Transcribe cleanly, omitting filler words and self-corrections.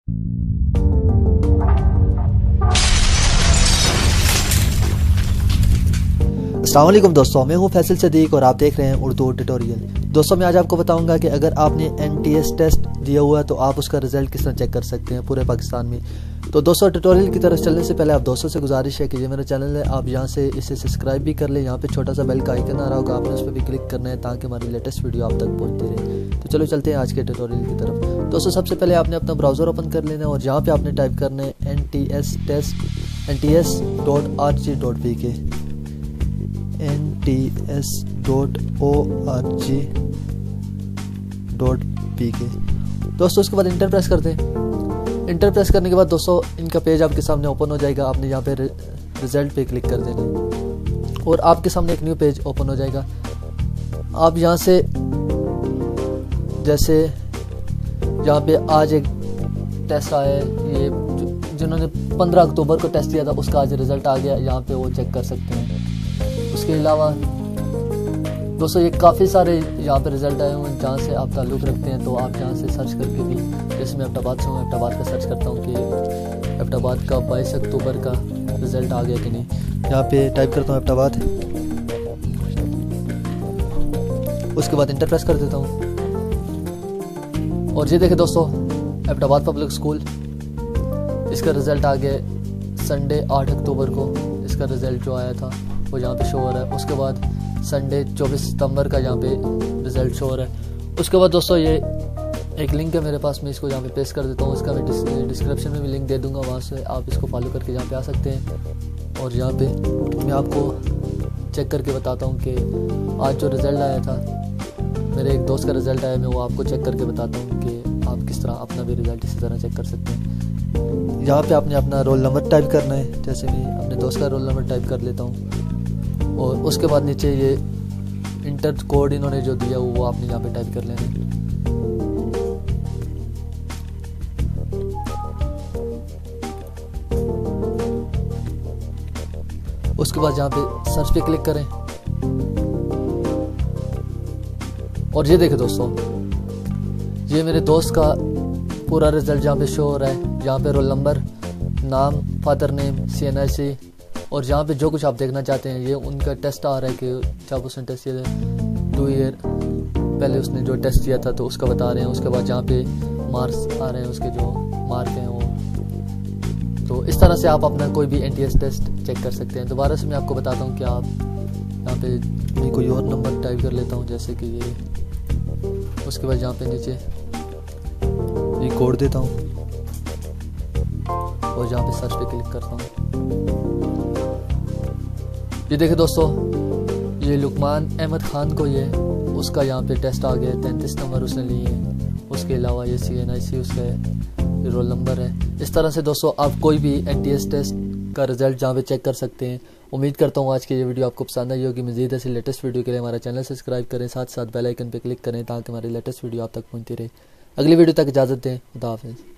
अस्सलाम वालेकुम दोस्तों, मैं हूं फैसल सदीक और आप देख रहे हैं उर्दू ट्यूटोरियल। दोस्तों, मैं आज आपको बताऊंगा कि अगर आपने NTS टेस्ट दिया हुआ है तो आप उसका रिजल्ट किस तरह चेक कर सकते हैं पूरे पाकिस्तान में। तो दोस्तों, ट्यूटोरियल की तरफ चलने से पहले आप दोस्तों से गुजारिश है कि ये मेरा चैनल है, आप यहां से इसे सब्सक्राइब भी कर लें। यहाँ पे छोटा सा बेल का आइकन आ रहा होगा, आपने उस पर भी क्लिक करना है ताकि हमारी लेटेस्ट वीडियो आप तक पहुँचती रहे। तो चलो चलते हैं आज के ट्यूटोरियल की तरफ। दोस्तों, सबसे पहले आपने अपना ब्राउज़र ओपन कर लेना है और यहाँ पर आपने टाइप करना है nts.org.pk nts.org.pk। दोस्तों, उसके बाद इंटर प्रेस कर दें। इंटर प्रेस करने के बाद दोस्तों इनका पेज आपके सामने ओपन हो जाएगा। आपने यहाँ पे रिजल्ट पे क्लिक कर देना और आपके सामने एक न्यू पेज ओपन हो जाएगा। आप यहाँ से जैसे यहाँ पे आज एक टेस्ट आया है, ये जिन्होंने 15 अक्टूबर को टेस्ट दिया था उसका आज रिजल्ट आ गया, यहाँ पे वो चेक कर सकते हैं। उसके अलावा दोस्तों ये काफ़ी सारे यहाँ पे रिज़ल्ट आए हुए हैं जहाँ से आप ताल्लुक़ रखते हैं, तो आप यहाँ से सर्च करके भी, जैसे मैं एबटाबाद से हूँ, एबटाबाद का सर्च करता हूँ कि एबटाबाद का 22 अक्टूबर का रिज़ल्ट आ गया कि नहीं। यहाँ पे टाइप करता हूँ एबटाबाद, उसके बाद इंटर प्रेस कर देता हूँ और ये देखें दोस्तों, एबटाबाद पब्लिक स्कूल, इसका रिज़ल्ट आ गया संडे 8 अक्टूबर को। इसका रिज़ल्ट जो आया था वो यहाँ पे शो हो रहा है। उसके बाद संडे 24 सितंबर का यहाँ पे रिज़ल्ट शो हो रहा है। उसके बाद दोस्तों ये एक लिंक है मेरे पास, मैं इसको यहाँ पे पेस्ट कर देता हूँ। इसका मैं डिस्क्रिप्शन में भी लिंक दे दूँगा, वहाँ से आप इसको फॉलो करके यहाँ पे आ सकते हैं। और यहाँ पे मैं आपको चेक करके बताता हूँ कि आज जो रिज़ल्ट आया था, मेरे एक दोस्त का रिज़ल्ट आया, मैं वो आपको चेक करके बताता हूँ कि आप किस तरह अपना भी रिज़ल्ट इसी तरह चेक कर सकते हैं। यहाँ पे आपने अपना रोल नंबर टाइप करना है, जैसे मैं अपने दोस्त का रोल नंबर टाइप कर लेता हूँ और उसके बाद नीचे ये इंटर कोड इन्होंने जो दिया वो आपने यहाँ पे टाइप कर लेना है। उसके बाद यहाँ पे सर्च पे क्लिक करें और ये देखें दोस्तों, ये मेरे दोस्त का पूरा रिजल्ट यहाँ पे शो हो रहा है। यहाँ पे रोल नंबर, नाम, फादर नेम, CNIC और यहाँ पे जो कुछ आप देखना चाहते हैं, ये उनका टेस्ट आ रहा है कि जब उसने टेस्ट किया था 2 ईयर पहले उसने जो टेस्ट किया था तो उसका बता रहे हैं। उसके बाद यहाँ पे मार्क्स आ रहे हैं, उसके जो मार्क हैं वो। तो इस तरह से आप अपना कोई भी NTS टेस्ट चेक कर सकते हैं। दोबारा से मैं आपको बताता हूँ कि आप यहाँ पे मैं कोई और नंबर टाइप कर लेता हूँ, जैसे कि ये। उसके बाद यहाँ पे नीचे ये कोड देता हूँ और यहाँ पे सर्च पे क्लिक करता हूँ। ये देखें दोस्तों, ये लुकमान अहमद खान को ये उसका यहाँ पे टेस्ट आ गया, 33 नंबर उसने लिए हैं। उसके अलावा ये CNIC उसका ये रोल नंबर है। इस तरह से दोस्तों आप कोई भी NTS टेस्ट का रिजल्ट जहाँ पे चेक कर सकते हैं। उम्मीद करता हूँ आज की ये वीडियो आपको पसंद आई होगी। मज़ीद ऐसी लेटेस्ट वीडियो के लिए हमारा चैनल सब्सक्राइब करें, साथ साथ बेल आइकन पर क्लिक करें ताकि हमारी लेटेस्ट वीडियो आप तक पहुँचती रहे। अगली वीडियो तक इजाज़त दें। खुदा हाफिज़।